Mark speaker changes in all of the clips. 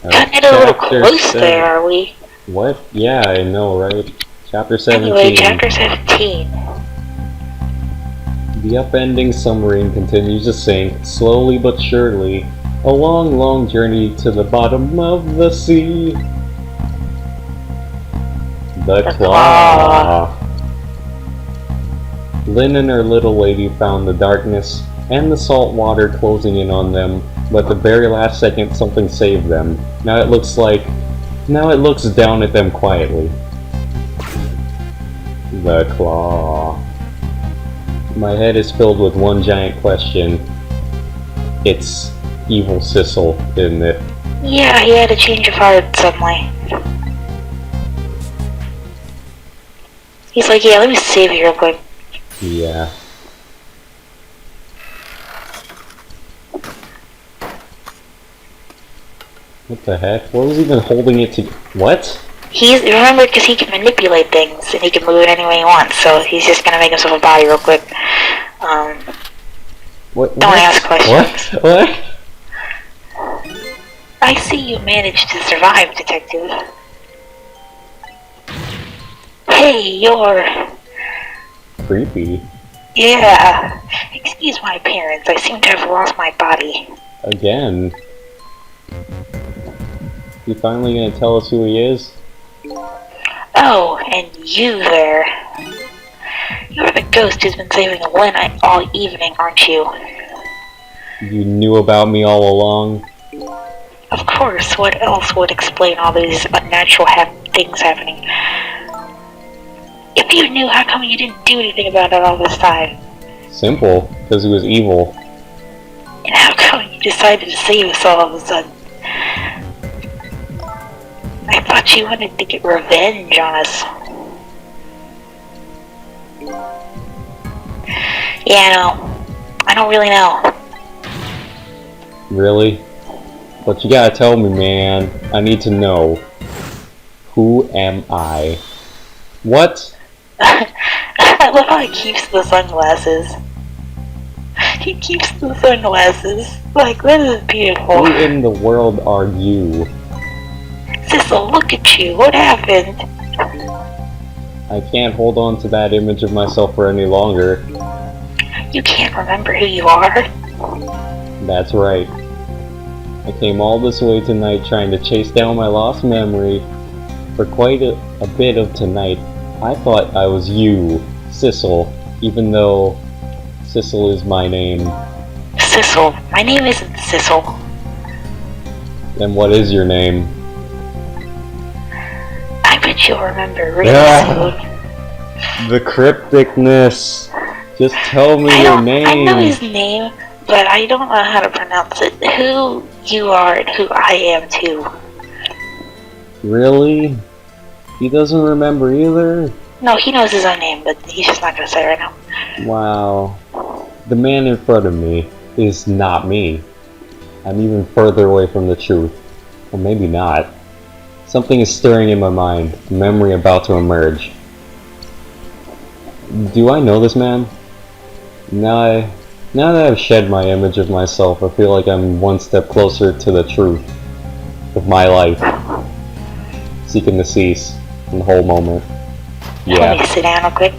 Speaker 1: Cutting it a little
Speaker 2: Chapter
Speaker 1: close there,
Speaker 2: 7.
Speaker 1: are we?
Speaker 2: What? Yeah, I know, right? Chapter
Speaker 1: Anyway,
Speaker 2: 17.
Speaker 1: chapter 17.
Speaker 2: The upending submarine continues to sink, slowly but surely. A long, long journey to the bottom of the sea. The
Speaker 1: The claw.
Speaker 2: Claw. Lynn and her little lady found the darkness and the salt water closing in on them, but at the very last second something saved them. Now it looks down at them quietly. The Claw. My head is filled with one giant question. It's evil Sissel, isn't it?
Speaker 1: Yeah, he had a change of heart suddenly. He's like, yeah, let me save you real quick.
Speaker 2: Yeah. What the heck? What was even holding it to... What?
Speaker 1: Remember, because he can manipulate things, and he can move it any way he wants, so he's just gonna make himself a body real quick.
Speaker 2: What?
Speaker 1: Don't ask questions.
Speaker 2: What?
Speaker 1: I see you managed to survive, detective. Hey, you're...
Speaker 2: Creepy.
Speaker 1: Yeah. Excuse my appearance, I seem to have lost my body.
Speaker 2: Again. You finally gonna tell us who he is?
Speaker 1: Oh, and you there. You're the ghost who's been saving Lynn all evening, aren't you?
Speaker 2: You knew about me all along?
Speaker 1: Of course, what else would explain all these unnatural things happening? If you knew, how come you didn't do anything about it all this time?
Speaker 2: Simple, because he was evil.
Speaker 1: And how come you decided to save us all of a sudden? I thought you wanted to get revenge on us. Yeah, no. I don't really know.
Speaker 2: Really? But you gotta tell me, man. I need to know. Who am I? What?
Speaker 1: I love how he keeps the sunglasses. He keeps the sunglasses. Like, that is beautiful.
Speaker 2: Who in the world are you?
Speaker 1: Sissel, look at you. What happened?
Speaker 2: I can't hold on to that image of myself for any longer.
Speaker 1: You can't remember who you are?
Speaker 2: That's right. I came all this way tonight trying to chase down my lost memory. For quite a bit of tonight, I thought I was you, Sissel, even though Sissel is my name.
Speaker 1: Sissel. My name isn't Sissel.
Speaker 2: Then what is your name?
Speaker 1: I bet you'll remember really soon.
Speaker 2: The crypticness. Just tell me your name.
Speaker 1: I know his name, but I don't know how to pronounce it. Who you are and who I am too.
Speaker 2: Really? He doesn't remember either?
Speaker 1: No, he knows his own name, but he's just not gonna say it right now.
Speaker 2: Wow. The man in front of me is not me. I'm even further away from the truth. Or maybe not. Something is stirring in my mind, a memory about to emerge. Do I know this man? Now that I've shed my image of myself, I feel like I'm one step closer to the truth of my life. Seeking to cease in the whole moment.
Speaker 1: Let me sit down real quick.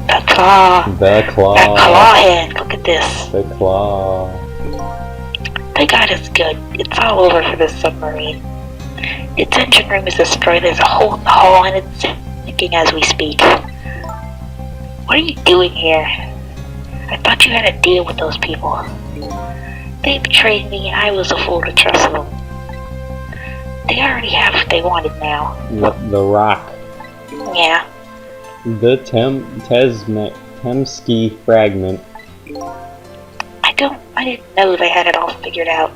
Speaker 1: The claw.
Speaker 2: The Claw.
Speaker 1: That claw hand. Look at this.
Speaker 2: The Claw.
Speaker 1: Thank God it's good. It's all over for this submarine. Its engine room is destroyed. There's a hole in the hull and it's sinking as we speak. What are you doing here? I thought you had a deal with those people. They betrayed me and I was a fool to trust them. They already have what they wanted now.
Speaker 2: The Rock.
Speaker 1: Yeah.
Speaker 2: The Temsky fragment.
Speaker 1: I didn't know they had it all figured out.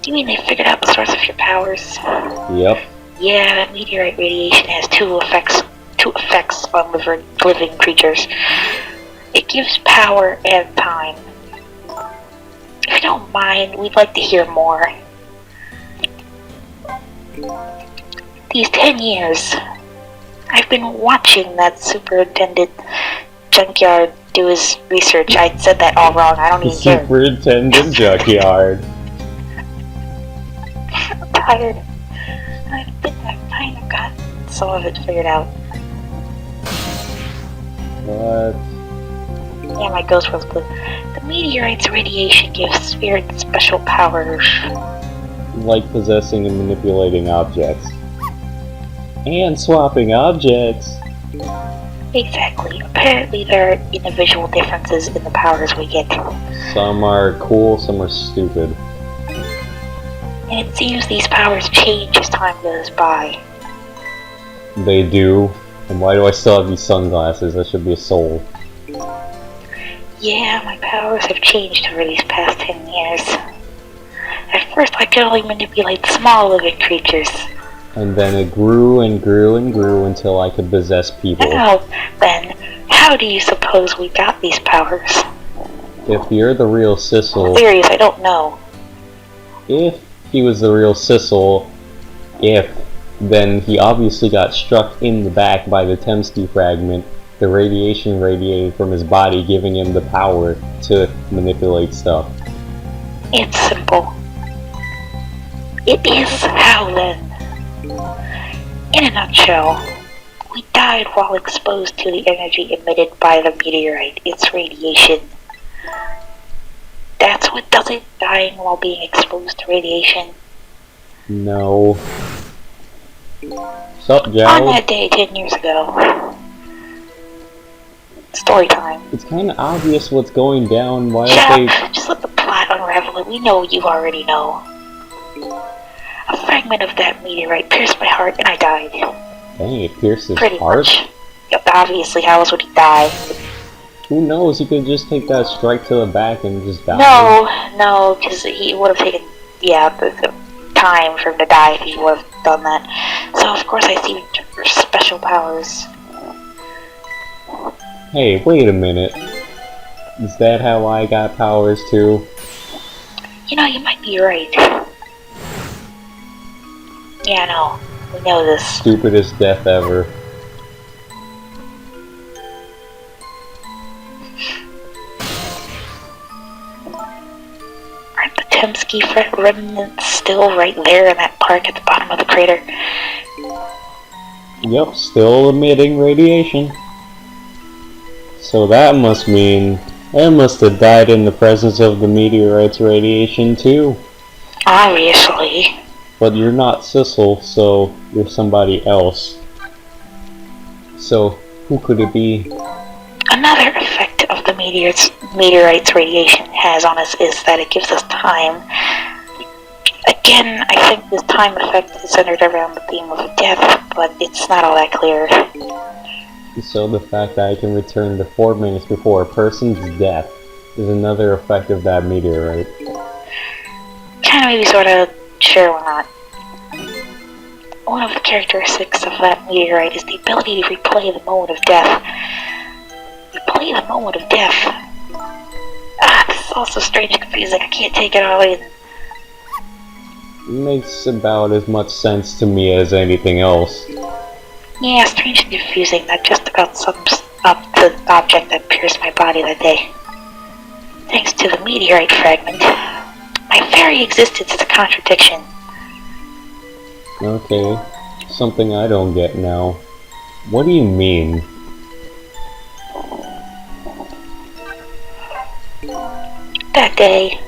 Speaker 1: You mean they figured out the source of your powers?
Speaker 2: Yep.
Speaker 1: Yeah, that meteorite radiation has two effects on living creatures. It gives power and time. If you don't mind, we'd like to hear more. These 10 years, I've been watching that superintendent junkyard do his research. I said that all wrong. I don't even care.
Speaker 2: Superintendent Junkyard.
Speaker 1: I'm tired. I've kind of got some of it figured out.
Speaker 2: What?
Speaker 1: Yeah, my ghost was blue. The meteorite's radiation gives spirits special powers.
Speaker 2: Like possessing and manipulating objects. And swapping objects.
Speaker 1: Exactly. Apparently there are individual differences in the powers we get.
Speaker 2: Some are cool, some are stupid.
Speaker 1: And it seems these powers change as time goes by.
Speaker 2: They do. And why do I still have these sunglasses? That should be a soul.
Speaker 1: Yeah, my powers have changed over these past 10 years. At first I could only manipulate small living creatures.
Speaker 2: And then it grew and grew and grew until I could possess people.
Speaker 1: Now, then, how do you suppose we got these powers?
Speaker 2: If you're the real Sissel...
Speaker 1: Serious, I don't know.
Speaker 2: If he was the real Sissel, then he obviously got struck in the back by the Temsky fragment, the radiation radiated from his body giving him the power to manipulate stuff.
Speaker 1: It's simple. It is how then? In a nutshell, we died while exposed to the energy emitted by the meteorite, its radiation. That's what does it, dying while being exposed to radiation?
Speaker 2: No. Sup, Joe?
Speaker 1: On that day 10 years ago. Story time.
Speaker 2: It's kinda obvious what's going down, why
Speaker 1: Shut
Speaker 2: don't
Speaker 1: up! Just let the plot unravel it, we know you already know. A fragment of that meteorite pierced my heart and I died.
Speaker 2: Dang, it pierced his
Speaker 1: Pretty
Speaker 2: heart?
Speaker 1: much. Yep, obviously, how else would he die?
Speaker 2: Who knows, he could just take that strike to the back and just die.
Speaker 1: No, because he would have taken, the time for him to die if he would have done that. So, of course, I see special powers.
Speaker 2: Hey, wait a minute. Is that how I got powers too?
Speaker 1: You know, you might be right. Yeah, no, we know this.
Speaker 2: Stupidest death ever.
Speaker 1: Aren't the Temsky remnants still right there in that park at the bottom of the crater?
Speaker 2: Yep, still emitting radiation. So that must mean I must have died in the presence of the meteorite's radiation too.
Speaker 1: Obviously.
Speaker 2: But you're not Sissel, so you're somebody else. So, who could it be?
Speaker 1: Another effect of the meteorite's radiation has on us is that it gives us time. Again, I think this time effect is centered around the theme of death, but it's not all that clear.
Speaker 2: So the fact that I can return to 4 minutes before a person's death is another effect of that meteorite.
Speaker 1: Kinda, maybe, sorta, sure, why not. One of the characteristics of that meteorite is the ability to replay the moment of death. Replay the moment of death. This is also strange and confusing. I can't take it all in.
Speaker 2: Makes about as much sense to me as anything else.
Speaker 1: Yeah, strange and confusing. That just about sums up the object that pierced my body that day. Thanks to the meteorite fragment, my very existence is a contradiction.
Speaker 2: Okay, something I don't get now. What do you mean?
Speaker 1: That day,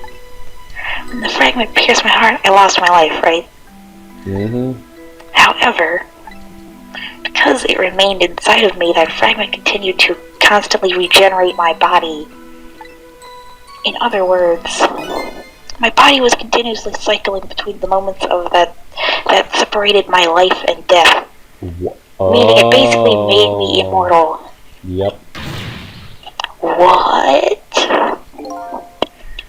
Speaker 1: when the fragment pierced my heart, I lost my life, right?
Speaker 2: Mm-hmm.
Speaker 1: However, because it remained inside of me, that fragment continued to constantly regenerate my body. In other words, my body was continuously cycling between the moments of that separated my life and death. Meaning it basically made me immortal.
Speaker 2: Yep.
Speaker 1: What?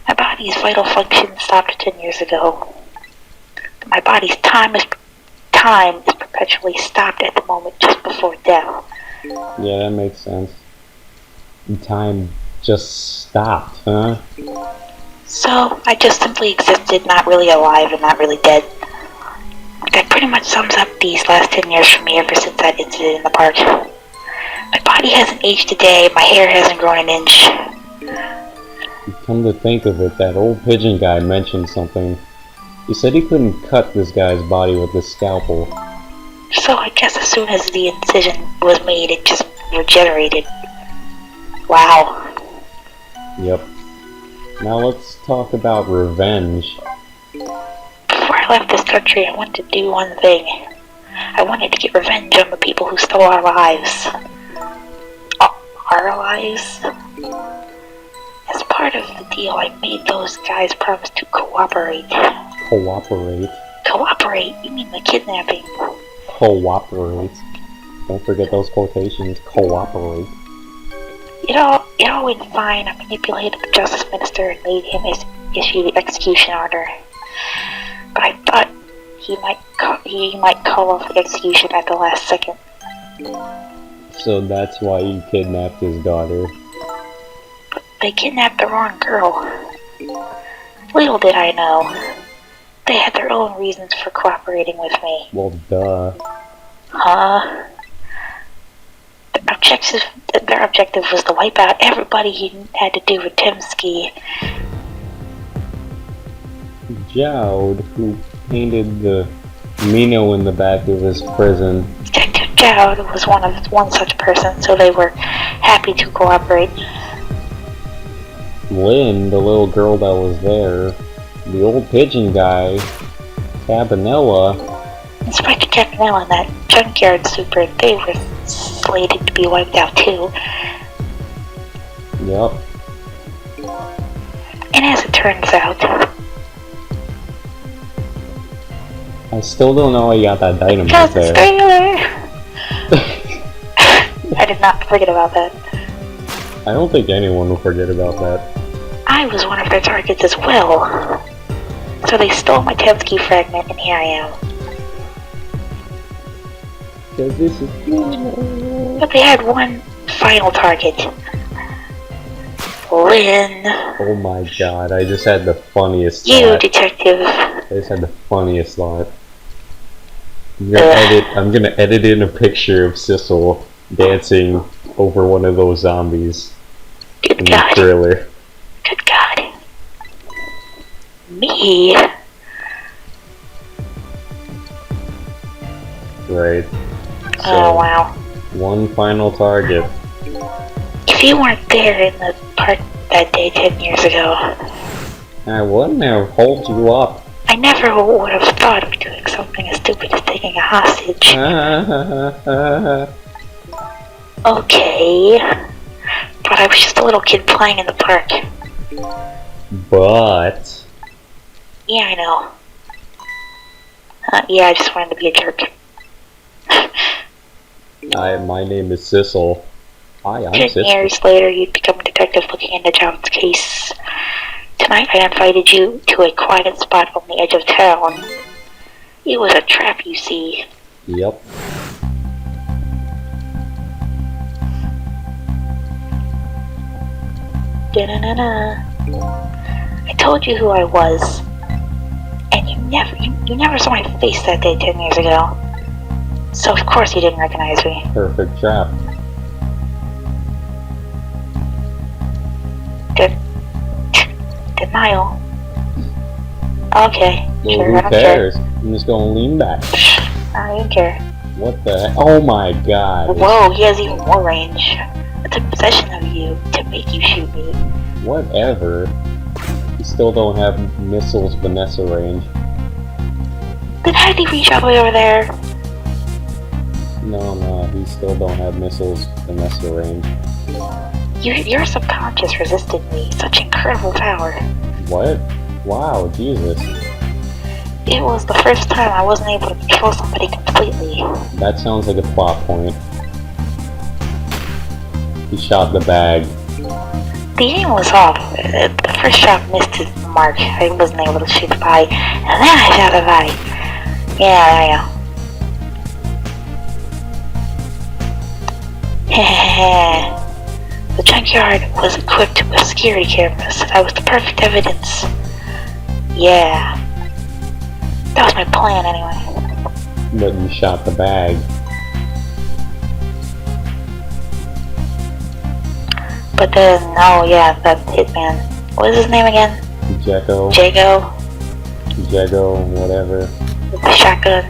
Speaker 1: My body's vital functions stopped 10 years ago. My body's time is perpetually stopped at the moment just before death.
Speaker 2: Yeah, that makes sense. And time just stopped, huh?
Speaker 1: So, I just simply existed, not really alive and not really dead. That pretty much sums up these last 10 years for me ever since that incident in the park. My body hasn't aged a day, my hair hasn't grown an inch.
Speaker 2: Come to think of it, that old pigeon guy mentioned something. He said he couldn't cut this guy's body with his scalpel.
Speaker 1: So I guess as soon as the incision was made, it just regenerated. Wow.
Speaker 2: Yep. Now let's talk about revenge.
Speaker 1: Before I left this country, I wanted to do one thing. I wanted to get revenge on the people who stole our lives. Our lives? As part of the deal, I made those guys promise to cooperate.
Speaker 2: Cooperate?
Speaker 1: Cooperate? You mean the kidnapping?
Speaker 2: Cooperate. Don't forget those quotations. Cooperate.
Speaker 1: It all went fine. I manipulated the justice minister and made him issue the execution order. But I thought he might call off the execution at the last second.
Speaker 2: So that's why you kidnapped his daughter.
Speaker 1: But they kidnapped the wrong girl. Little did I know. They had their own reasons for cooperating with me.
Speaker 2: Well, duh.
Speaker 1: Huh? Their objective was to wipe out everybody who had to do with Timsky.
Speaker 2: Jowd, who painted the Mino in the back of his prison.
Speaker 1: Detective Jowd was one such person, so they were happy to cooperate.
Speaker 2: Lynn, the little girl that was there, the old pigeon guy, Cabanella.
Speaker 1: Inspector Campanella and that junkyard super, they were slated to be wiped out too.
Speaker 2: Yep.
Speaker 1: And as it turns out,
Speaker 2: I still don't know how you got that dynamite
Speaker 1: just
Speaker 2: there.
Speaker 1: I did not forget about that.
Speaker 2: I don't think anyone will forget about that.
Speaker 1: I was one of their targets as well. So they stole my Timsky fragment, and here I am.
Speaker 2: Cause this is...
Speaker 1: But they had one final target. Lynn.
Speaker 2: Oh my god, I just had the funniest
Speaker 1: You,
Speaker 2: thought.
Speaker 1: detective.
Speaker 2: I just had the funniest thought. I'm gonna edit in a picture of Sissel dancing over one of those zombies
Speaker 1: Good
Speaker 2: in
Speaker 1: God.
Speaker 2: the trailer.
Speaker 1: Good God. Me?
Speaker 2: Right. So,
Speaker 1: Oh, wow.
Speaker 2: one final target.
Speaker 1: If you weren't there in the park that day 10 years ago,
Speaker 2: I wouldn't have hold you up.
Speaker 1: I never would have thought of doing something as stupid as taking a hostage. Okay. But I was just a little kid playing in the park.
Speaker 2: But...
Speaker 1: Yeah, I know. Yeah, I just wanted to be a jerk.
Speaker 2: my name is Sissel. Hi, I'm
Speaker 1: 10
Speaker 2: Sissel.
Speaker 1: years later, you'd become a detective looking into John's case. Tonight, I invited you to a quiet spot on the edge of town. It was a trap, you see.
Speaker 2: Yep.
Speaker 1: Da-na-na-na. I told you who I was, and you never saw my face that day 10 years ago. So of course you didn't recognize me.
Speaker 2: Perfect trap.
Speaker 1: Denial. Okay,
Speaker 2: Well,
Speaker 1: sure,
Speaker 2: who
Speaker 1: I don't
Speaker 2: cares? I'm just gonna lean back.
Speaker 1: care. I don't even care.
Speaker 2: What the heck? Oh my god.
Speaker 1: Whoa, he has even more range. I took possession of you to make you shoot me.
Speaker 2: Whatever. You still don't have missiles Vanessa range.
Speaker 1: Then how did he reach all the way over there?
Speaker 2: No, he still don't have missiles Vanessa range.
Speaker 1: Your subconscious resisted me. Such incredible power.
Speaker 2: What? Wow, Jesus.
Speaker 1: It was the first time I wasn't able to control somebody completely.
Speaker 2: That sounds like a plot point. He shot the bag.
Speaker 1: The aim was off. The first shot missed his mark. I wasn't able to shoot the body. And then I shot the body. Yeah. The junkyard was equipped with security cameras. I was the perfect evidence. Yeah. That was my plan anyway.
Speaker 2: But you shot the bag.
Speaker 1: But then, oh yeah, that hitman. What is his name again?
Speaker 2: Jacko.
Speaker 1: Jago,
Speaker 2: Whatever.
Speaker 1: with the shotgun.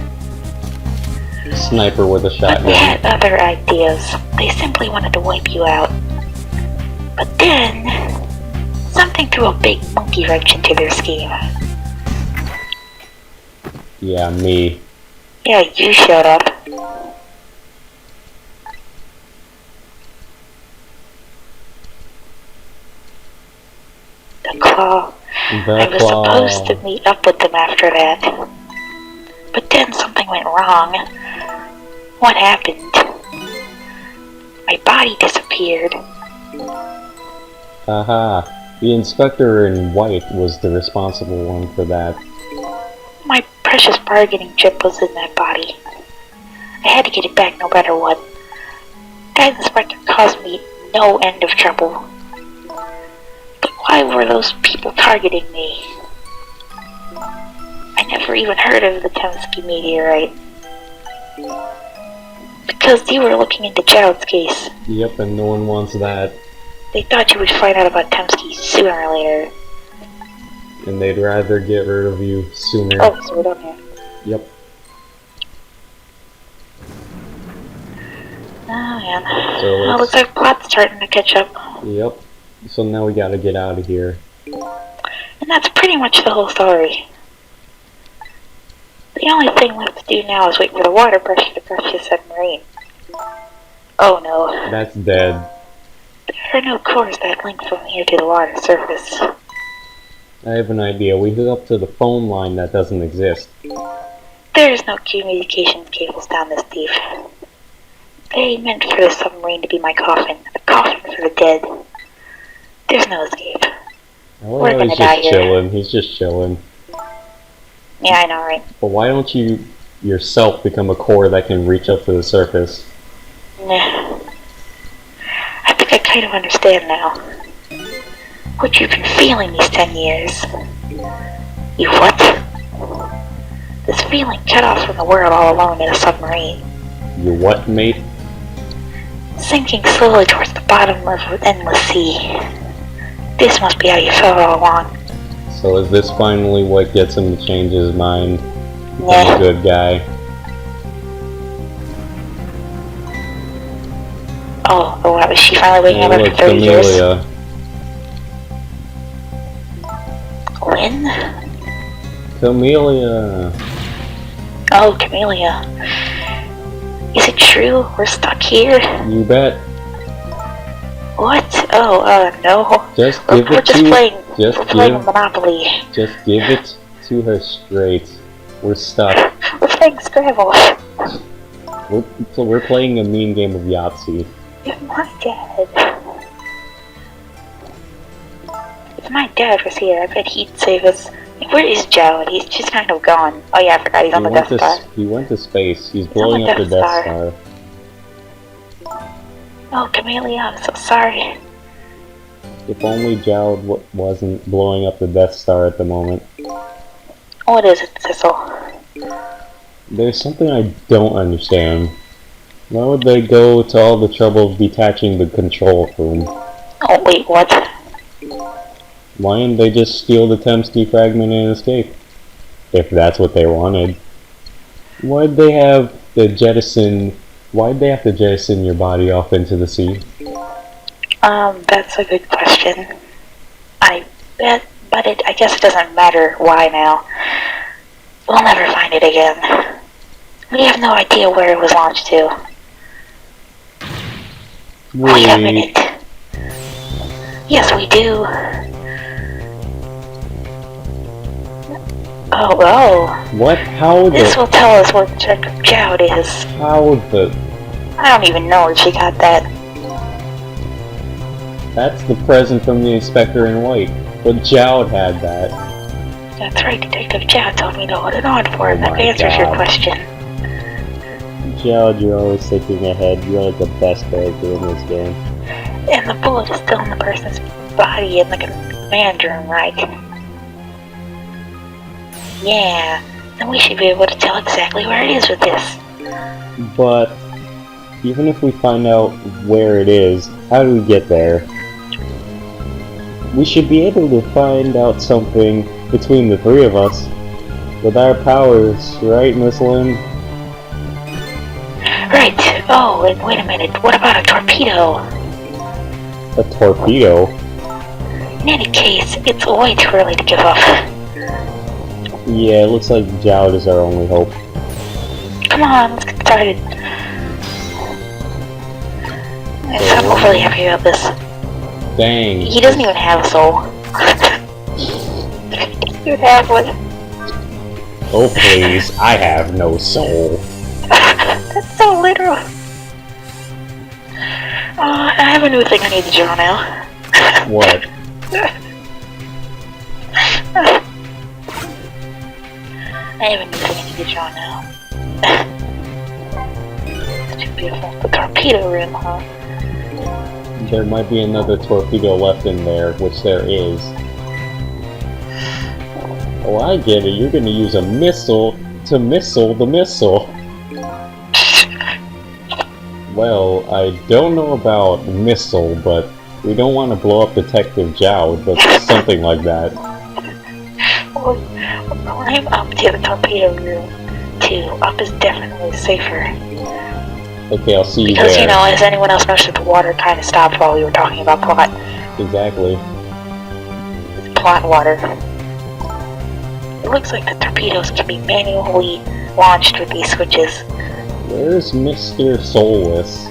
Speaker 2: Sniper with a
Speaker 1: But
Speaker 2: shotgun.
Speaker 1: they had other ideas. They simply wanted to wipe you out. But then, something threw a big monkey wrench into their scheme.
Speaker 2: Yeah, me.
Speaker 1: Yeah, you showed up. The Claw. I was supposed to meet up with them after that. But then something went wrong. What happened? My body disappeared.
Speaker 2: Aha. The inspector in white was the responsible one for that.
Speaker 1: My precious bargaining chip was in that body. I had to get it back no matter what. That inspector caused me no end of trouble. But why were those people targeting me? I never even heard of the Temsky meteorite. Because you were looking into Child's case.
Speaker 2: Yep, and no one wants that.
Speaker 1: They thought you would find out about Temsky sooner or later.
Speaker 2: And they'd rather get rid of you sooner.
Speaker 1: Oh, so we're done here.
Speaker 2: Yep.
Speaker 1: Oh man.
Speaker 2: So
Speaker 1: Well, looks like plot's starting to catch up.
Speaker 2: Yep. So now we gotta get out of here.
Speaker 1: And that's pretty much the whole story. The only thing left to do now is wait for the water pressure to crush the submarine. Oh no.
Speaker 2: That's dead.
Speaker 1: There are no cores that link from here to the water surface.
Speaker 2: I have an idea. We hook up to the phone line that doesn't exist.
Speaker 1: There is no communication cables down this deep. They meant for the submarine to be my coffin. A coffin for the dead. There's no escape.
Speaker 2: Oh,
Speaker 1: We're gonna
Speaker 2: he's
Speaker 1: die
Speaker 2: just
Speaker 1: here.
Speaker 2: chilling. He's just chilling.
Speaker 1: Yeah, I know, right?
Speaker 2: But why don't you yourself become a core that can reach up to the surface?
Speaker 1: Nah. I think I kind of understand now. What you've been feeling these 10 years. You what? This feeling cut off from the world all alone in a submarine.
Speaker 2: You what, mate?
Speaker 1: Sinking slowly towards the bottom of an endless sea. This must be how you felt all along.
Speaker 2: So is this finally what gets him to change his mind? Become
Speaker 1: Nah.
Speaker 2: a good guy?
Speaker 1: Oh, what, was she finally waking
Speaker 2: Hey,
Speaker 1: up after
Speaker 2: look,
Speaker 1: 30 years?
Speaker 2: Camellia.
Speaker 1: When?
Speaker 2: Camellia.
Speaker 1: Oh, Camellia. Is it true? We're stuck here?
Speaker 2: You bet.
Speaker 1: What? Oh, no.
Speaker 2: Just
Speaker 1: We're
Speaker 2: give it
Speaker 1: just
Speaker 2: to.
Speaker 1: playing.
Speaker 2: Just
Speaker 1: We're playing
Speaker 2: give.
Speaker 1: Monopoly.
Speaker 2: Just give it to her straight. We're stuck.
Speaker 1: We're playing Scrabble.
Speaker 2: We're playing a mean game of Yahtzee.
Speaker 1: If my dad was here, I bet he'd save us. Where is Joe? He's just kind of gone. Oh yeah, I forgot he's on the Death Star.
Speaker 2: He went to space. He's
Speaker 1: on
Speaker 2: blowing
Speaker 1: the
Speaker 2: up the
Speaker 1: Death
Speaker 2: Death
Speaker 1: Star.
Speaker 2: Star.
Speaker 1: Oh, Camellia, I'm so sorry.
Speaker 2: If only Jowd wasn't blowing up the Death Star at the moment.
Speaker 1: What is it, Cecil?
Speaker 2: There's something I don't understand. Why would they go to all the trouble of detaching the control room?
Speaker 1: Oh, wait, what?
Speaker 2: Why didn't they just steal the Temsky fragment and escape? If that's what they wanted. Why'd they have to jettison your body off into the sea?
Speaker 1: That's a good question. I bet, but I guess it doesn't matter why now. We'll never find it again. We have no idea where it was launched to. Wait a minute. Yes, we do. Oh.
Speaker 2: What? How
Speaker 1: This will tell us where the check of Jowd is.
Speaker 2: How the...
Speaker 1: I don't even know where she got that.
Speaker 2: That's the present from the inspector in white. But Jowd had that.
Speaker 1: That's right, Detective Jowd told me to hold it on for him.
Speaker 2: Oh
Speaker 1: That
Speaker 2: my
Speaker 1: answers your
Speaker 2: God.
Speaker 1: question.
Speaker 2: Jowd, you're always thinking ahead. You're like the best character in this game.
Speaker 1: And the bullet is still in the person's body in the command room, right? Yeah, then we should be able to tell exactly where it is with this.
Speaker 2: But even if we find out where it is, how do we get there? we should be able to find out something between the three of us. With our powers, right, Miss Lynn?
Speaker 1: Right. Oh, and wait a minute. What about a torpedo?
Speaker 2: A torpedo?
Speaker 1: In any case, it's way too early to give up.
Speaker 2: Yeah, it looks like Jowd is our only hope.
Speaker 1: Come on, let's get started. I'm overly happy about this.
Speaker 2: Dang.
Speaker 1: He doesn't even have a soul. You have one.
Speaker 2: Oh please, I have no soul.
Speaker 1: That's so literal. I have a new thing I need to draw now.
Speaker 2: What?
Speaker 1: I have a new thing I need to draw now. It's too beautiful. The torpedo room, huh?
Speaker 2: There might be another torpedo left in there, which there is. Oh, I get it. You're gonna use a missile to missile the missile. Well, I don't know about missile, but we don't want to blow up Detective Jowd, but something like that.
Speaker 1: Well, I'm up to the torpedo room, too. Up is definitely safer.
Speaker 2: Okay, I'll see you
Speaker 1: Because,
Speaker 2: there.
Speaker 1: you know, as anyone else knows, the water kind of stopped while we were talking about plot.
Speaker 2: Exactly.
Speaker 1: Plot water. It looks like the torpedoes can be manually launched with these switches.
Speaker 2: Where's Mr. Soulless?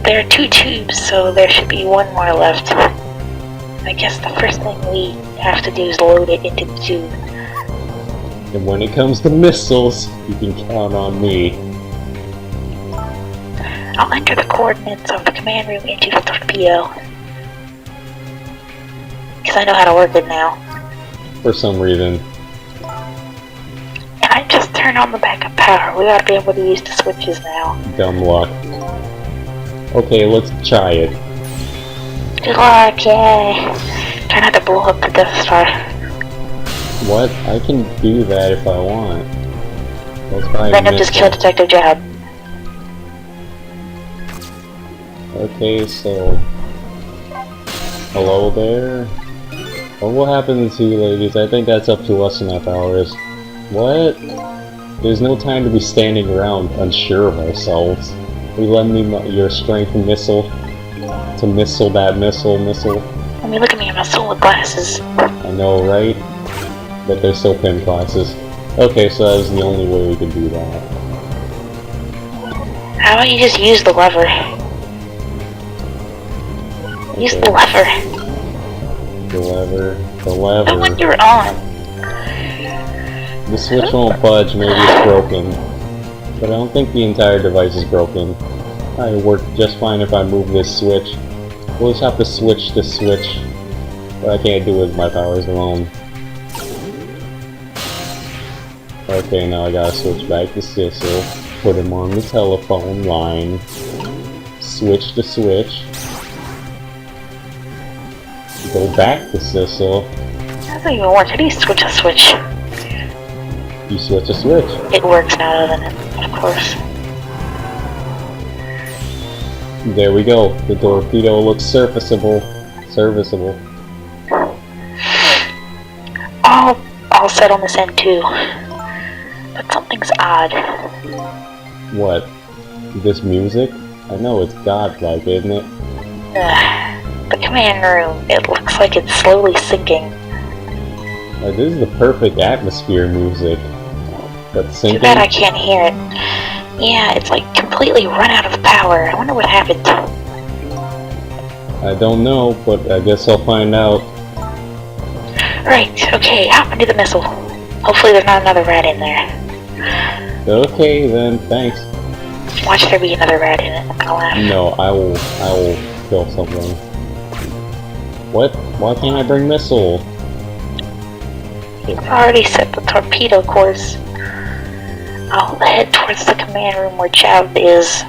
Speaker 1: There are 2 tubes, so there should be 1 more left. I guess the first thing we have to do is load it into the tube.
Speaker 2: And when it comes to missiles, you can count on me.
Speaker 1: I'll enter the coordinates of the command room into the torpedo. Because I know how to work it now.
Speaker 2: For some reason.
Speaker 1: And I just turned on the backup power. We ought to be able to use the switches now.
Speaker 2: Dumb luck. Okay, let's try it.
Speaker 1: Good luck, yay! Try not to blow up the Death Star.
Speaker 2: What? I can do that if I want. Let's try
Speaker 1: Then just kill Detective Jowd.
Speaker 2: Okay, so... Hello there? What will happen to you ladies? I think that's up to us and our powers. What? There's no time to be standing around unsure of ourselves. Will you lend me your strength missile? To missile that missile.
Speaker 1: I mean, look at me, I'm a soul with glasses.
Speaker 2: I know, right? But they're still pin classes. Okay, so that was the only way we could do that.
Speaker 1: How about you just use the lever? Use the lever.
Speaker 2: The lever.
Speaker 1: The one you're on.
Speaker 2: The switch won't budge, maybe it's broken. But I don't think the entire device is broken. It'll work just fine if I move this switch. We'll just have to switch the switch. But I can't do it with my powers alone. Okay, now I gotta switch back to Sissel. Put him on the telephone line. Switch the switch. Go back to Sissel.
Speaker 1: That doesn't even work. How do you switch a switch?
Speaker 2: You switch a switch.
Speaker 1: It works now, doesn't it? Of course.
Speaker 2: There we go. The torpedo looks serviceable.
Speaker 1: I'll set on this end too. But something's odd.
Speaker 2: What? This music? I know it's godlike, isn't it?
Speaker 1: The command room, it looks like it's slowly sinking.
Speaker 2: This is the perfect atmosphere music. But sinking?
Speaker 1: Too bad I can't hear it. Yeah, it's like completely run out of power. I wonder what happened.
Speaker 2: I don't know, but I guess I'll find out.
Speaker 1: Right, okay, hop into the missile. Hopefully there's not another rat in there.
Speaker 2: Okay then, thanks.
Speaker 1: Watch there be another rat in it. I'll laugh.
Speaker 2: No, I will kill something. What? Why can't I bring missile?
Speaker 1: I've already set the torpedo course. I'll head towards the command room where Jowd is.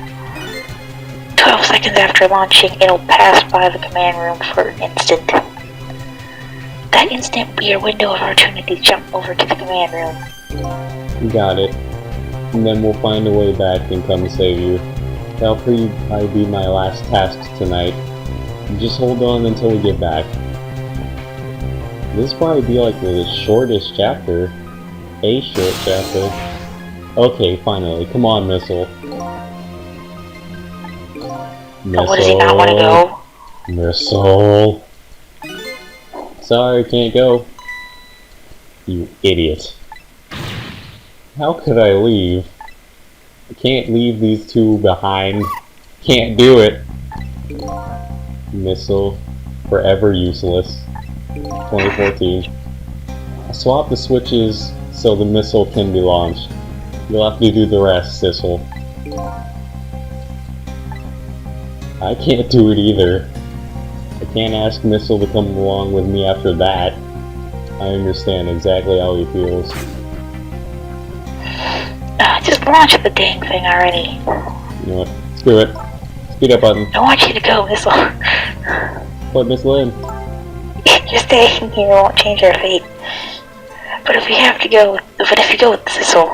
Speaker 1: 12 seconds after launching, it'll pass by the command room for an instant. That instant will be your window of opportunity to jump over to the command room.
Speaker 2: You got it. And then we'll find a way back and come save you. That'll probably be my last task tonight. Just hold on until we get back. This will probably be like the shortest chapter. A short chapter. Okay, finally. Come on, Missile. Missile.
Speaker 1: What does he not want to go?
Speaker 2: Missile. Sorry, can't go. You idiot. How could I leave? I can't leave these two behind. Can't do it. Missile. Forever useless. 2014. I swapped the switches so the missile can be launched. You'll have to do the rest, Sissel. I can't do it either. I can't ask Missile to come along with me after that. I understand exactly how he feels.
Speaker 1: Just launch the dang thing already.
Speaker 2: You know what? Screw it. Speed up button.
Speaker 1: I want you to go, Missile.
Speaker 2: Put Missile in.
Speaker 1: Just staying here won't change our fate. But if you go with Sissel,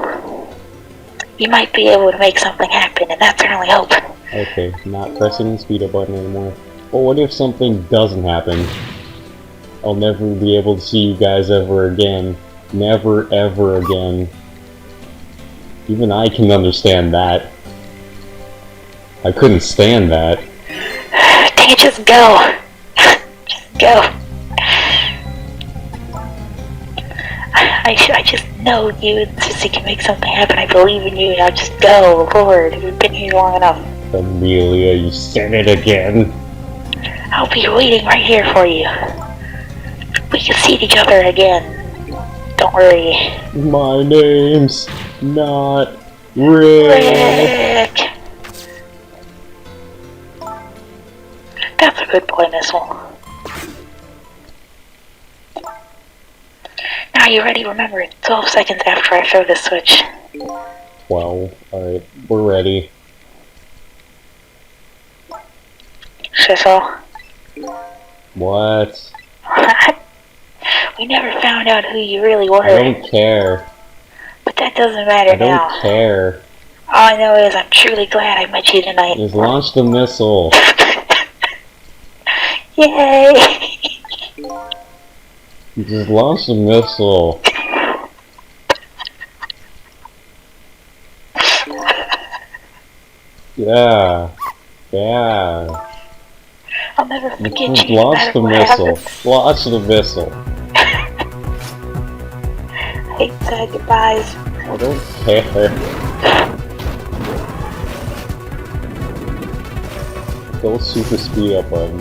Speaker 1: you might be able to make something happen, and that's our only hope.
Speaker 2: Okay, not pressing the speed up button anymore. But what if something doesn't happen? I'll never be able to see you guys ever again. Never ever again. Even I can understand that. I couldn't stand that.
Speaker 1: Dang it, just go. Just go. I just know you and Sissy can make something happen. I believe in you. Now just go, Lord. We've been here long enough.
Speaker 2: Amelia, you said it again.
Speaker 1: I'll be waiting right here for you. We can see each other again. Don't worry.
Speaker 2: My name's not Rick.
Speaker 1: That's a good boy, Missile. Now you ready? Remember, 12 seconds after I throw the switch.
Speaker 2: 12. Alright, we're ready.
Speaker 1: Sissel.
Speaker 2: What?
Speaker 1: We never found out who you really were.
Speaker 2: I don't care.
Speaker 1: But that doesn't matter now.
Speaker 2: I don't care.
Speaker 1: All I know is I'm truly glad I met you tonight.
Speaker 2: Just launch the missile.
Speaker 1: Yay!
Speaker 2: Just launch the missile. Yeah. Yeah.
Speaker 1: I'll never forget
Speaker 2: Just
Speaker 1: you.
Speaker 2: launch the missile. Launch the missile.
Speaker 1: I hate sad goodbyes.
Speaker 2: I don't care. Go super speed up button.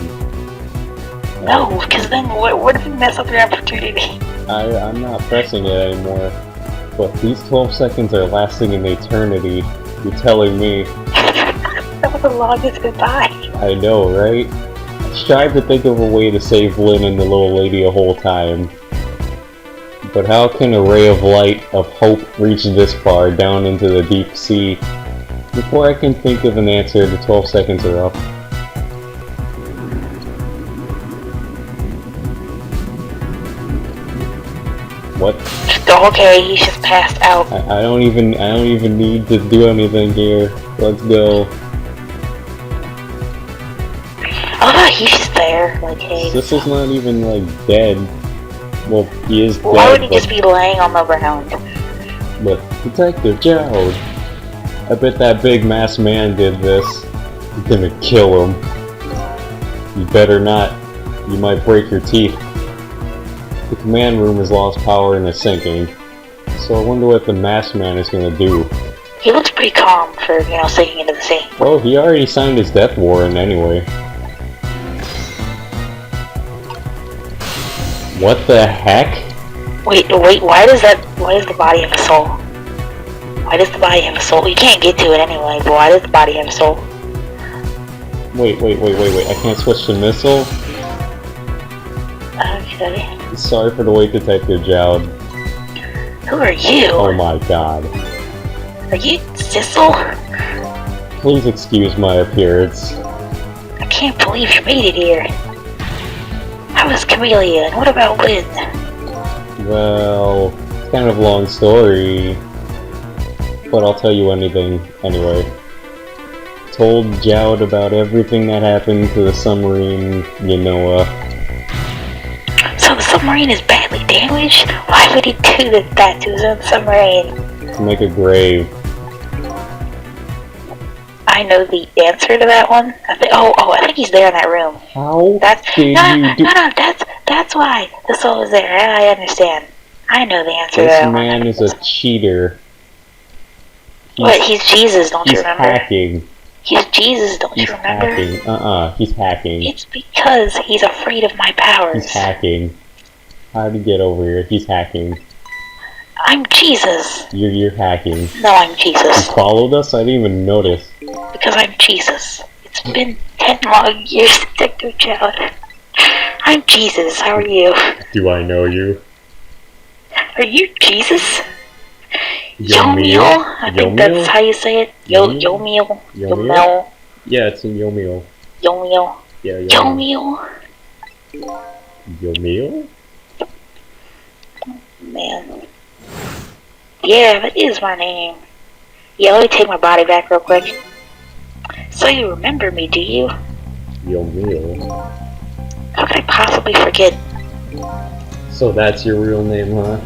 Speaker 1: No, because then what if you mess up your opportunity?
Speaker 2: I'm not pressing it anymore. But these 12 seconds are lasting an eternity. You're telling me.
Speaker 1: That was the longest goodbye.
Speaker 2: I know, right? I tried to think of a way to save Lynn and the little lady a whole time. But how can a ray of light, of hope, reach this far down into the deep sea? Before I can think of an answer, the 12 seconds are up. What?
Speaker 1: Okay, he's just passed out.
Speaker 2: I don't even need to do anything here. Let's go.
Speaker 1: Oh, he's just there. Like, hey.
Speaker 2: This is not even like dead. Well, he is dead.
Speaker 1: Why would he just be laying on the ground?
Speaker 2: But Detective Jowd, I bet that big masked man did this. He's gonna kill him. You better not. You might break your teeth. The command room has lost power and is sinking. So I wonder what the masked man is gonna do.
Speaker 1: He looks pretty calm for, sinking into the sea.
Speaker 2: Well, he already signed his death warrant anyway. What the heck?
Speaker 1: Wait, why does the body have a soul? Why does the body have a soul? You can't get to it anyway, but why does the body have a soul?
Speaker 2: Wait, I can't switch to missile?
Speaker 1: Okay.
Speaker 2: Sorry for the wait, Detective Jowd.
Speaker 1: Who are you?
Speaker 2: Oh my god.
Speaker 1: Are you Sissel?
Speaker 2: Please excuse my appearance.
Speaker 1: I can't believe you made it here. How is Camellia, and what about Lynn?
Speaker 2: Well, it's kind of a long story, but I'll tell you anything anyway. told Jowd about everything that happened to the submarine,
Speaker 1: So the submarine is badly damaged? Why would he do that to his own submarine?
Speaker 2: to make a grave.
Speaker 1: I know the answer to that one. I think he's there in that room.
Speaker 2: How
Speaker 1: That's why the soul is there. I understand. I know the answer to
Speaker 2: This
Speaker 1: that
Speaker 2: man
Speaker 1: one.
Speaker 2: is a cheater.
Speaker 1: He's Jesus, don't you remember?
Speaker 2: He's hacking.
Speaker 1: He's Jesus, don't you remember?
Speaker 2: He's hacking. He's hacking.
Speaker 1: It's because he's afraid of my powers.
Speaker 2: He's hacking. How'd he get over here? He's hacking.
Speaker 1: I'm Jesus.
Speaker 2: You're hacking.
Speaker 1: No, I'm Jesus.
Speaker 2: You followed us? I didn't even notice.
Speaker 1: Because I'm Jesus. It's been 10 long years, Detective Jowd. I'm Jesus. How are you?
Speaker 2: Do I know you?
Speaker 1: Are you Jesus?
Speaker 2: Yomil?
Speaker 1: I think that's how you say it. Yomil. Yomil.
Speaker 2: Yeah, it's in Yomil.
Speaker 1: Yomil.
Speaker 2: Yeah,
Speaker 1: Yomil.
Speaker 2: Yomil?
Speaker 1: Man. Yeah, that is my name. Yeah, let me take my body back real quick. So you remember me, do you?
Speaker 2: Yomil.
Speaker 1: How could I possibly forget?
Speaker 2: So that's your real name, huh?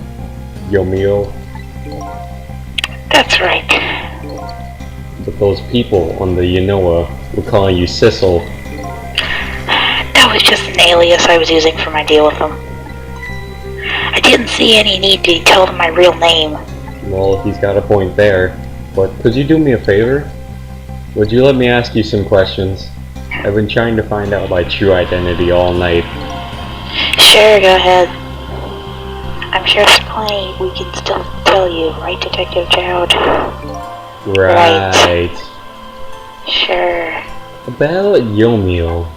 Speaker 2: Yomil?
Speaker 1: That's right.
Speaker 2: But those people on the Yanoa were calling you Sissel.
Speaker 1: That was just an alias I was using for my deal with them. I didn't see any need to tell them my real name.
Speaker 2: Well, he's got a point there. But could you do me a favor? Would you let me ask you some questions? I've been trying to find out my true identity all night.
Speaker 1: Sure, go ahead. I'm sure there's plenty we can still tell you, right, Detective Jowd?
Speaker 2: Right.
Speaker 1: Sure.
Speaker 2: About Yomil.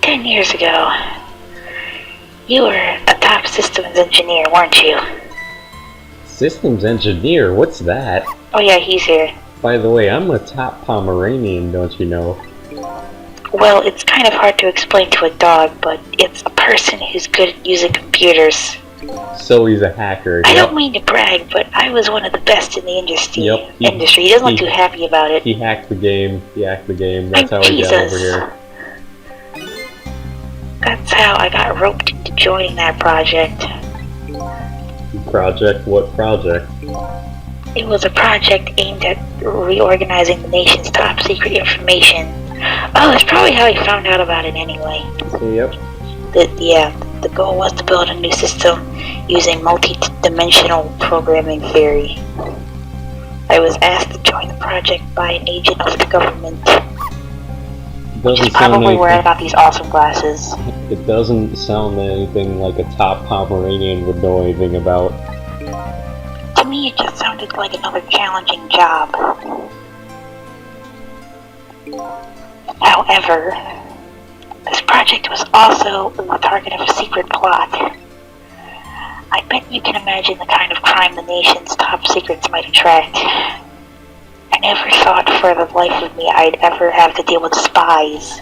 Speaker 1: 10 years ago, you were a top systems engineer, weren't you?
Speaker 2: Systems engineer? What's that?
Speaker 1: Oh yeah, he's here.
Speaker 2: By the way, I'm a top Pomeranian, don't you know?
Speaker 1: Well, it's kind of hard to explain to a dog, but it's a person who's good at using computers.
Speaker 2: So he's a hacker.
Speaker 1: I don't mean to brag, but I was one of the best in the industry.
Speaker 2: Yep,
Speaker 1: He doesn't look too happy about it.
Speaker 2: He hacked the game. That's
Speaker 1: I'm
Speaker 2: how we got
Speaker 1: Jesus.
Speaker 2: over here.
Speaker 1: That's how I got roped into joining that project.
Speaker 2: Project? What project?
Speaker 1: It was a project aimed at reorganizing the nation's top secret information. Oh, that's probably how he found out about it anyway.
Speaker 2: Yep.
Speaker 1: The goal was to build a new system using multi-dimensional programming theory. I was asked to join the project by an agent of the government. He's probably where I got these awesome glasses.
Speaker 2: It doesn't sound anything like a top Pomeranian would know anything about.
Speaker 1: To me, it just sounded like another challenging job. However, this project was also the target of a secret plot. I bet you can imagine the kind of crime the nation's top secrets might attract. I never thought for the life of me I'd ever have to deal with spies.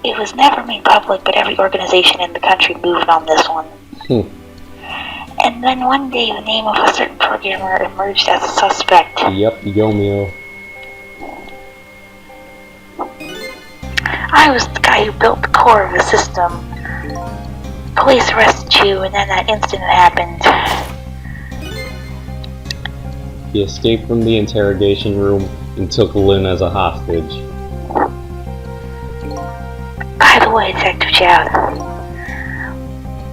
Speaker 1: It was never made public, but every organization in the country moved on this one. And then one day the name of a certain programmer emerged as a suspect.
Speaker 2: Yep, Yomil.
Speaker 1: I was the guy who built the core of the system. Police arrested you, and then that incident happened.
Speaker 2: He escaped from the interrogation room and took Lynn as a hostage.
Speaker 1: By the way, Detective Jowd,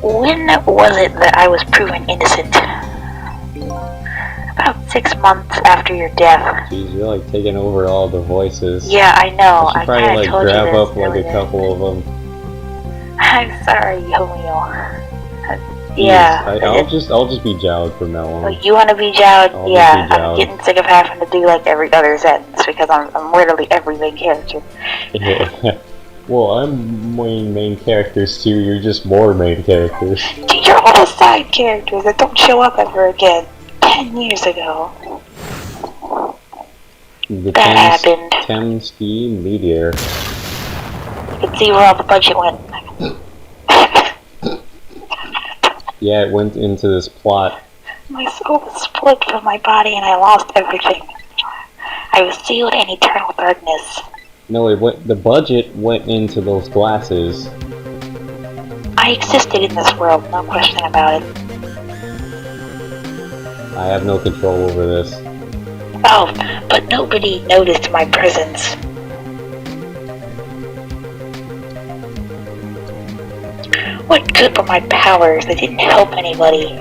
Speaker 1: when was it that I was proven innocent? About 6 months after your death.
Speaker 2: Jeez, you're like taking over all the voices.
Speaker 1: Yeah, I know.
Speaker 2: I should probably like grab up like a couple of them.
Speaker 1: I'm sorry, Yomil.
Speaker 2: Yeah. I'll just be Jowd from now on.
Speaker 1: You want to be Jowd? Yeah,
Speaker 2: be Jowd.
Speaker 1: I'm getting sick of having to do like every other sentence because I'm literally every main character.
Speaker 2: Yeah. Well, I'm main characters too. You're just more main characters.
Speaker 1: You're all side characters that don't show up ever again. 10 years ago. That happened.
Speaker 2: Thames Ski Meteor.
Speaker 1: You can see where all the budget went.
Speaker 2: Yeah, it went into this plot.
Speaker 1: My soul was split from my body and I lost everything. I was sealed in eternal darkness.
Speaker 2: No, the budget went into those glasses.
Speaker 1: I existed in this world, no question about it.
Speaker 2: I have no control over this.
Speaker 1: Oh, but nobody noticed my presence. What good were my powers? They didn't help anybody.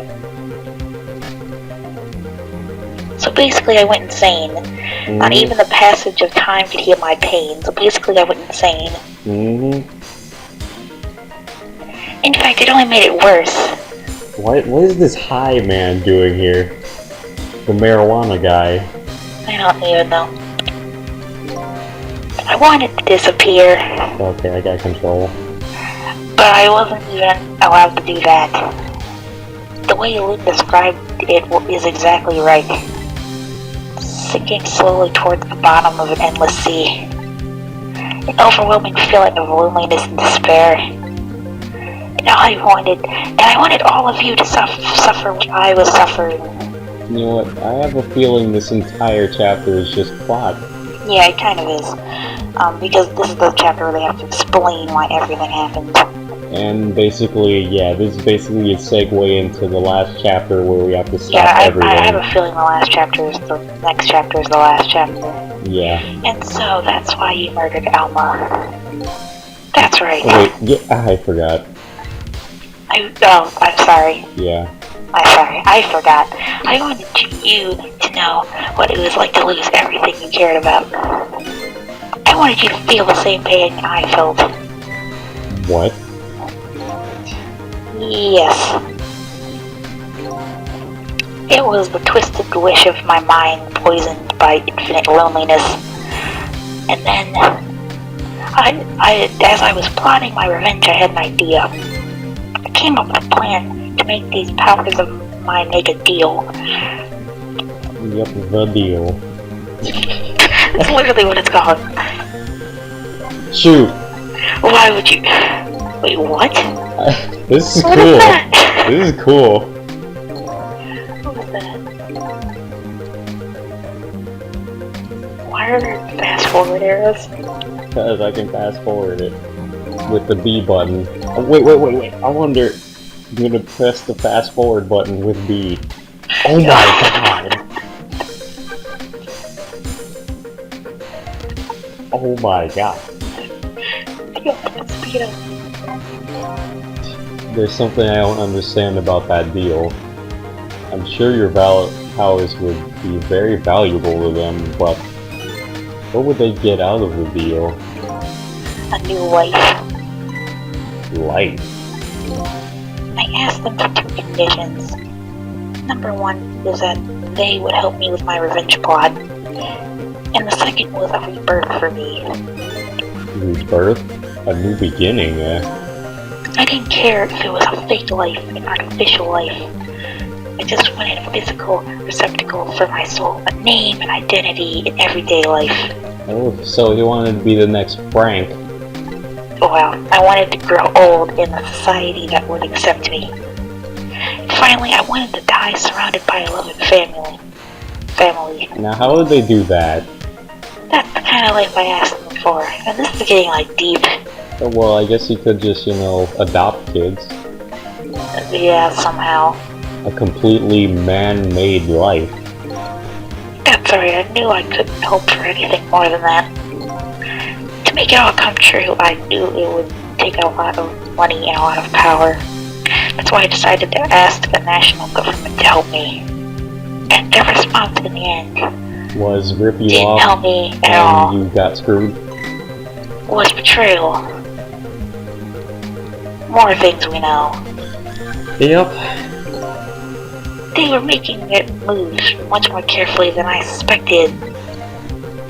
Speaker 1: So basically I went insane.
Speaker 2: Mm-hmm.
Speaker 1: Not even the passage of time could heal my pain, so basically I went insane.
Speaker 2: Mm-hmm.
Speaker 1: In fact, it only made it worse.
Speaker 2: What is this high man doing here? The marijuana guy.
Speaker 1: I don't even know. I wanted to disappear.
Speaker 2: Okay, I got control.
Speaker 1: But I wasn't even allowed to do that. The way Luke described it is exactly right. Sinking slowly towards the bottom of an endless sea. An overwhelming feeling of loneliness and despair. And I wanted all of you to suffer what I was suffering.
Speaker 2: You know what? I have a feeling this entire chapter is just plot.
Speaker 1: Yeah, it kind of is. Because this is the chapter where they have to explain why everything happened.
Speaker 2: And basically, yeah, this is basically a segue into the last chapter where we have to stop everything.
Speaker 1: I have a feeling the next chapter is the last chapter.
Speaker 2: Yeah.
Speaker 1: And so that's why you murdered Alma. That's right.
Speaker 2: Wait, yeah, I forgot.
Speaker 1: I'm sorry.
Speaker 2: Yeah.
Speaker 1: I'm sorry, I forgot. I wanted you to know what it was like to lose everything you cared about. I wanted you to feel the same pain I felt.
Speaker 2: What?
Speaker 1: Yes. It was the twisted wish of my mind poisoned by infinite loneliness. And then, as I was plotting my revenge, I had an idea. I came up with a plan to make these powers of mine make a deal.
Speaker 2: Yep, the deal.
Speaker 1: That's literally what it's called.
Speaker 2: Shoot!
Speaker 1: Why would you... Wait, what?
Speaker 2: This is
Speaker 1: What
Speaker 2: cool.
Speaker 1: is that?
Speaker 2: This is cool.
Speaker 1: What was that? Why are there fast forward arrows?
Speaker 2: Because I can fast forward it with the B button. Oh, wait. I wonder. I'm gonna press the fast forward button with B. Oh my god! Oh my god.
Speaker 1: Speed up.
Speaker 2: There's something I don't understand about that deal. I'm sure your powers would be very valuable to them, but what would they get out of the deal?
Speaker 1: A new life.
Speaker 2: Life.
Speaker 1: I asked them for 2 conditions. Number 1 was that they would help me with my revenge plot. And the second was a rebirth for me.
Speaker 2: Rebirth? A new beginning,
Speaker 1: I didn't care if it was a fake life, an artificial life. I just wanted a physical receptacle for my soul, a name, an identity in everyday life.
Speaker 2: Oh, so you wanted to be the next Frank.
Speaker 1: Well, I wanted to grow old in a society that would accept me. And finally, I wanted to die surrounded by a loving family.
Speaker 2: Now, how would they do that?
Speaker 1: That's the kind of life I asked them for, and this is getting, deep.
Speaker 2: Oh, well, I guess you could just, adopt kids.
Speaker 1: Yeah, somehow.
Speaker 2: A completely man-made life.
Speaker 1: That's alright, I knew I couldn't hope for anything more than that. To make it all come true, I knew it would take a lot of money and a lot of power. That's why I decided to ask the national government to help me. And their response in the end
Speaker 2: Was rip you
Speaker 1: didn't
Speaker 2: off
Speaker 1: help me at
Speaker 2: and
Speaker 1: all.
Speaker 2: you got screwed?
Speaker 1: Was betrayal. More things we know.
Speaker 2: Yep.
Speaker 1: They were making their moves much more carefully than I suspected.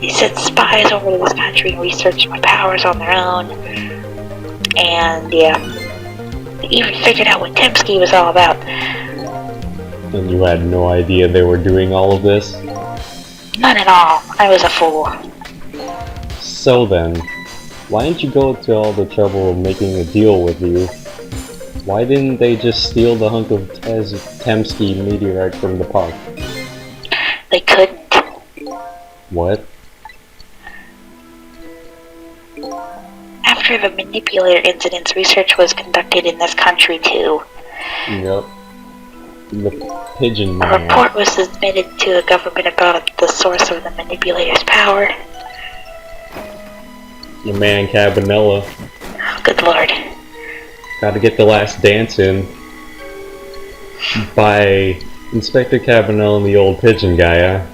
Speaker 1: They sent spies over to this country and researched my powers on their own. And yeah, they even figured out what Temsky was all about.
Speaker 2: And you had no idea they were doing all of this?
Speaker 1: None at all. I was a fool.
Speaker 2: So then, why didn't you go to all the trouble of making a deal with you? Why didn't they just steal the hunk of Temsky meteorite from the park?
Speaker 1: They couldn't.
Speaker 2: What?
Speaker 1: After the manipulator incidents, research was conducted in this country too.
Speaker 2: Yep. The pigeon
Speaker 1: A
Speaker 2: man.
Speaker 1: report was submitted to the government about the source of the manipulator's power.
Speaker 2: Your man Cabanella.
Speaker 1: Good lord.
Speaker 2: Gotta get the last dance in. By Inspector Cabanella and the old pigeon guy, huh?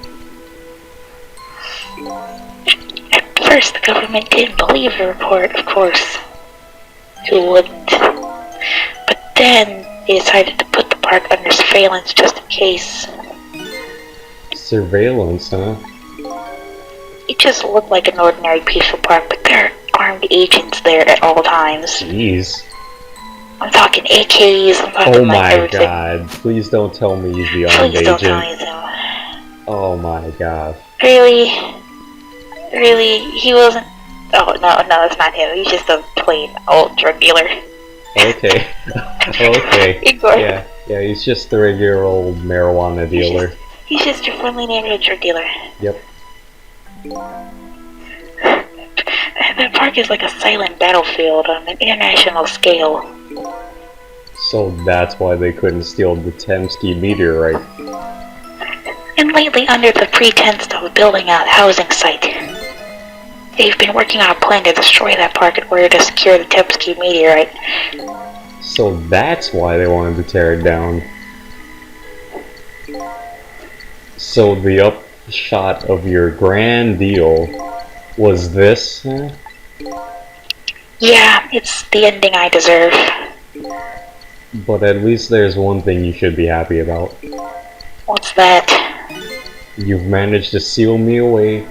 Speaker 1: At first, the government didn't believe the report, of course. Who wouldn't? But then, they decided to put the park under surveillance just in case.
Speaker 2: Surveillance, huh?
Speaker 1: It just looked like an ordinary peaceful park, but there are armed agents there at all times.
Speaker 2: Jeez.
Speaker 1: I'm talking AKs, I'm talking
Speaker 2: Oh
Speaker 1: like
Speaker 2: my
Speaker 1: everything.
Speaker 2: god. Please don't tell me he's the armed
Speaker 1: Please don't tell
Speaker 2: agent.
Speaker 1: me so.
Speaker 2: Oh my god.
Speaker 1: Really? Really? He wasn't... Oh, no, it's not him. He's just a plain old drug dealer.
Speaker 2: Okay. Okay.
Speaker 1: Ignore him.
Speaker 2: Yeah, he's just a regular old marijuana dealer.
Speaker 1: He's just your friendly neighborhood drug dealer.
Speaker 2: Yep.
Speaker 1: That park is like a silent battlefield on an international scale.
Speaker 2: So that's why they couldn't steal the Temsky meteorite.
Speaker 1: And lately, under the pretense of building a housing site, they've been working on a plan to destroy that park in order to secure the Temsky meteorite.
Speaker 2: So that's why they wanted to tear it down. So the upshot of your grand deal was this, huh?
Speaker 1: Yeah, it's the ending I deserve.
Speaker 2: But at least there's one thing you should be happy about.
Speaker 1: What's that?
Speaker 2: You've managed to seal me away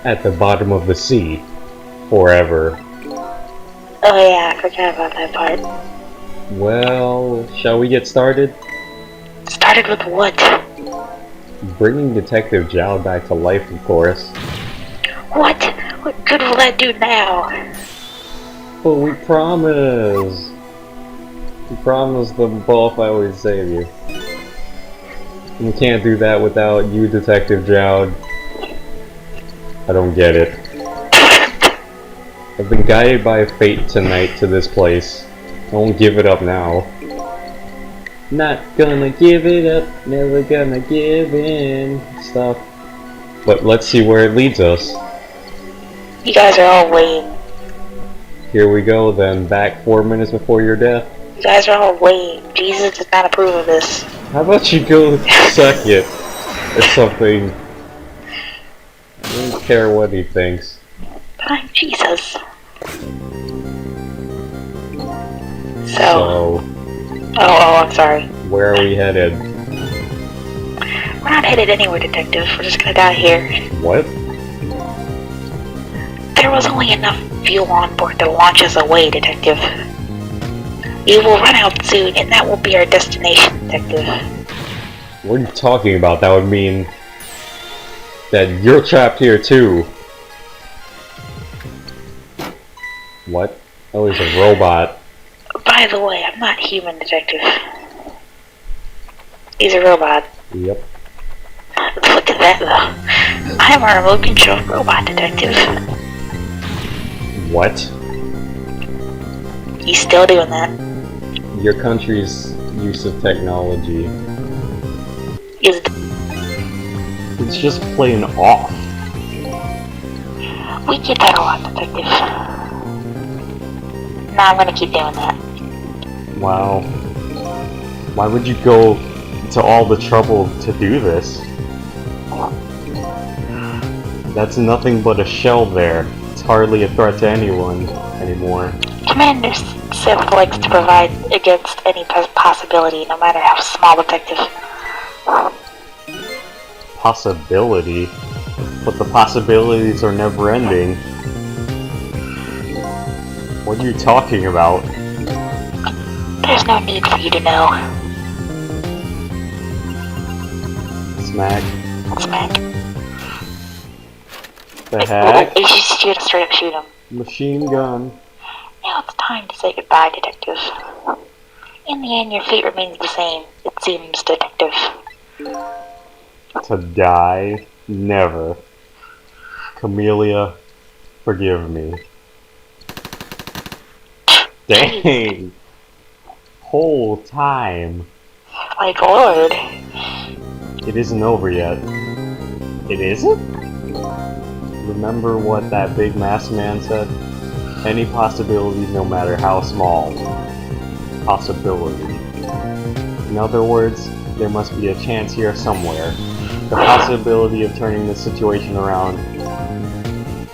Speaker 2: at the bottom of the sea. Forever.
Speaker 1: Oh yeah, I forgot about that part.
Speaker 2: Well, shall we get started?
Speaker 1: Started with what?
Speaker 2: Bringing Detective Zhao back to life, of course.
Speaker 1: What? What good will that do now?
Speaker 2: But we promised! We promised them both I would save you. And we can't do that without you, Detective Zhao. I don't get it. I've been guided by fate tonight to this place. I won't give it up now. Not gonna give it up, never gonna give in. Stuff. But let's see where it leads us.
Speaker 1: You guys are all lame.
Speaker 2: Here we go then, back 4 minutes before your death.
Speaker 1: You guys are all lame. Jesus does not approve of this.
Speaker 2: How about you go suck it or something? I don't care what he thinks.
Speaker 1: But I'm Jesus. So...
Speaker 2: So,
Speaker 1: Oh, I'm sorry.
Speaker 2: where are we headed?
Speaker 1: We're not headed anywhere, Detective. We're just gonna die here.
Speaker 2: What?
Speaker 1: There was only enough fuel on board to launch us away, Detective. We will run out soon, and that will be our destination, Detective.
Speaker 2: What are you talking about? That would mean that you're trapped here too. What? Oh, he's a robot.
Speaker 1: By the way, I'm not human, Detective. He's a robot.
Speaker 2: Yep.
Speaker 1: Look at that, though. I'm a remote control robot, Detective.
Speaker 2: What?
Speaker 1: You still doing that?
Speaker 2: Your country's use of technology.
Speaker 1: Is
Speaker 2: It's just plain off.
Speaker 1: we get that a lot, Detective. Nah, I'm gonna keep doing that.
Speaker 2: Wow. Why would you go to all the trouble to do this? That's nothing but a shell there. It's hardly a threat to anyone anymore.
Speaker 1: Commander Sith likes to provide against any possibility, no matter how small, Detective.
Speaker 2: Possibility? But the possibilities are never ending. What are you talking about?
Speaker 1: There's no need for you to know.
Speaker 2: Smack.
Speaker 1: Smack.
Speaker 2: The heck?
Speaker 1: You should just straight up shoot him.
Speaker 2: Machine gun.
Speaker 1: Now it's time to say goodbye, Detective. In the end, your fate remains the same, it seems, Detective.
Speaker 2: To die? Never. Camellia, forgive me. Dang! Whole time.
Speaker 1: Like, Lord.
Speaker 2: It isn't over yet. It isn't? Remember what that big masked man said? Any possibility, no matter how small. Possibility. In other words, there must be a chance here somewhere. The possibility of turning this situation around.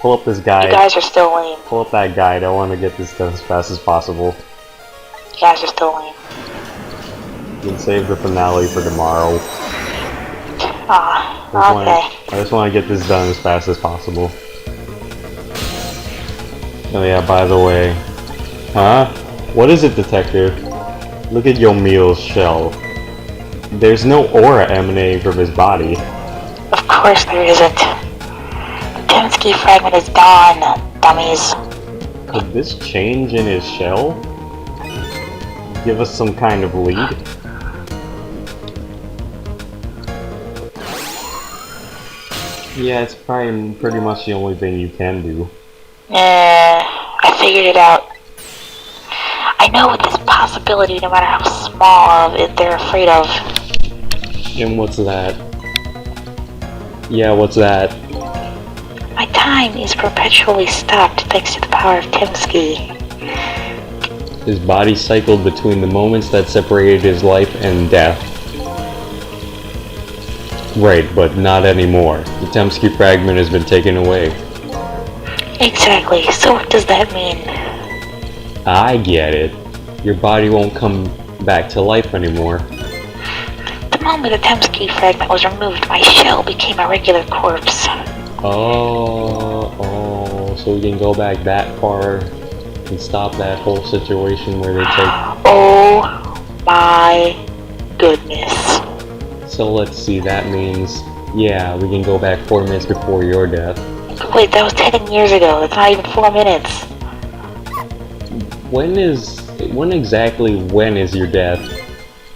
Speaker 2: Pull up this guide.
Speaker 1: You guys are still lame.
Speaker 2: Pull up that guide. I want to get this done as fast as possible.
Speaker 1: You guys are still lame.
Speaker 2: You can save the finale for tomorrow.
Speaker 1: Okay.
Speaker 2: I just want to get this done as fast as possible. Oh yeah, by the way. Huh? What is it, detective? Look at Yomil's shell. There's no aura emanating from his body.
Speaker 1: Of course there isn't. The Timsky fragment is gone, dummies.
Speaker 2: Could this change in his shell give us some kind of lead? Yeah, it's probably pretty much the only thing you can do.
Speaker 1: I figured it out. I know with this possibility, no matter how small they're afraid of.
Speaker 2: And what's that? Yeah, what's that?
Speaker 1: My time is perpetually stopped thanks to the power of Timsky.
Speaker 2: His body cycled between the moments that separated his life and death. Right, but not anymore. The Timsky fragment has been taken away.
Speaker 1: Exactly, so what does that mean?
Speaker 2: I get it. Your body won't come back to life anymore.
Speaker 1: The moment the Timsky fragment was removed, my shell became a regular corpse.
Speaker 2: Oh, so we can go back that far and stop that whole situation where they take...
Speaker 1: Oh my goodness.
Speaker 2: So let's see, that means, yeah, we can go back 4 minutes before your death.
Speaker 1: Wait, that was 10 years ago. That's not even 4 minutes.
Speaker 2: When is your death?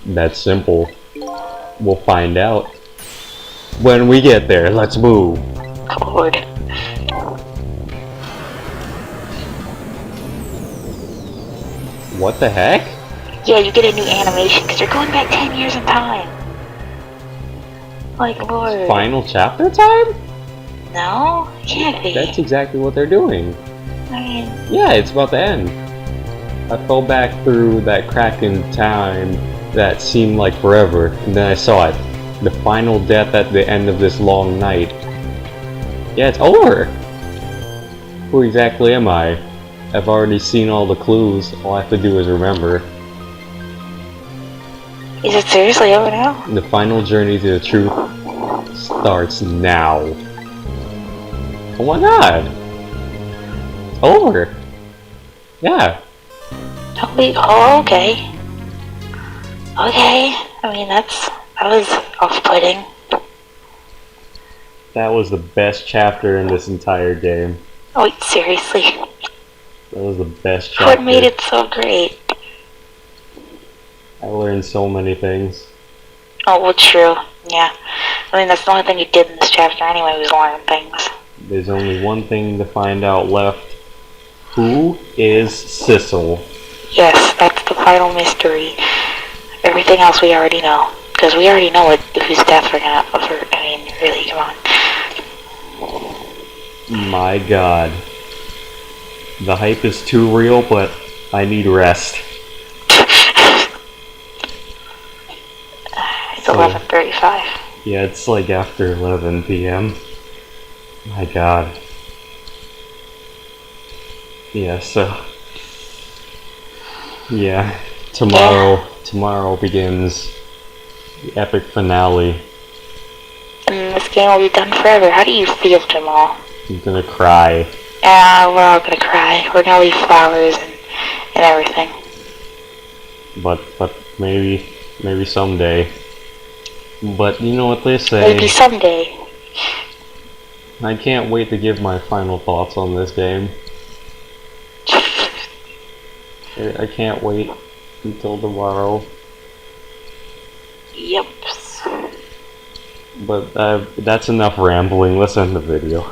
Speaker 2: That's simple. We'll find out. When we get there, let's move.
Speaker 1: Lord.
Speaker 2: What the heck?
Speaker 1: Yeah, you get a new animation because you're going back 10 years in time. Like, Lord.
Speaker 2: Final chapter time?
Speaker 1: No? Can't be.
Speaker 2: That's exactly what they're doing.
Speaker 1: I mean...
Speaker 2: Yeah, it's about to end. I fell back through that crack in time that seemed like forever, and then I saw it. The final death at the end of this long night. Yeah, it's over! Who exactly am I? I've already seen all the clues, all I have to do is remember.
Speaker 1: Is it seriously over now?
Speaker 2: The final journey to the truth starts now. Oh my god! It's over! Yeah.
Speaker 1: Oh, wait, oh, okay. Okay, I mean, that was off-putting.
Speaker 2: That was the best chapter in this entire game.
Speaker 1: Oh, wait, seriously?
Speaker 2: That was the best chapter.
Speaker 1: What made it so great?
Speaker 2: I learned so many things.
Speaker 1: Oh, well, true. Yeah. I mean, that's the only thing you did in this chapter anyway, was learn things.
Speaker 2: There's only one thing to find out left. Who is Sissel?
Speaker 1: Yes, that's the final mystery. Everything else we already know. Because we already know whose death we're gonna... I mean, really, come on.
Speaker 2: My god. The hype is too real, but I need rest.
Speaker 1: It's 11:35.
Speaker 2: Yeah, it's like after 11 p.m. My god. Yeah, so... Yeah, tomorrow begins the epic finale.
Speaker 1: And this game will be done forever. How do you feel, Jamal?
Speaker 2: I'm gonna cry.
Speaker 1: Yeah, we're all gonna cry. We're gonna leave flowers and everything.
Speaker 2: But maybe someday. But you know what they say.
Speaker 1: Maybe someday.
Speaker 2: I can't wait to give my final thoughts on this game. I can't wait until tomorrow.
Speaker 1: Yep.
Speaker 2: But that's enough rambling. Let's end the video.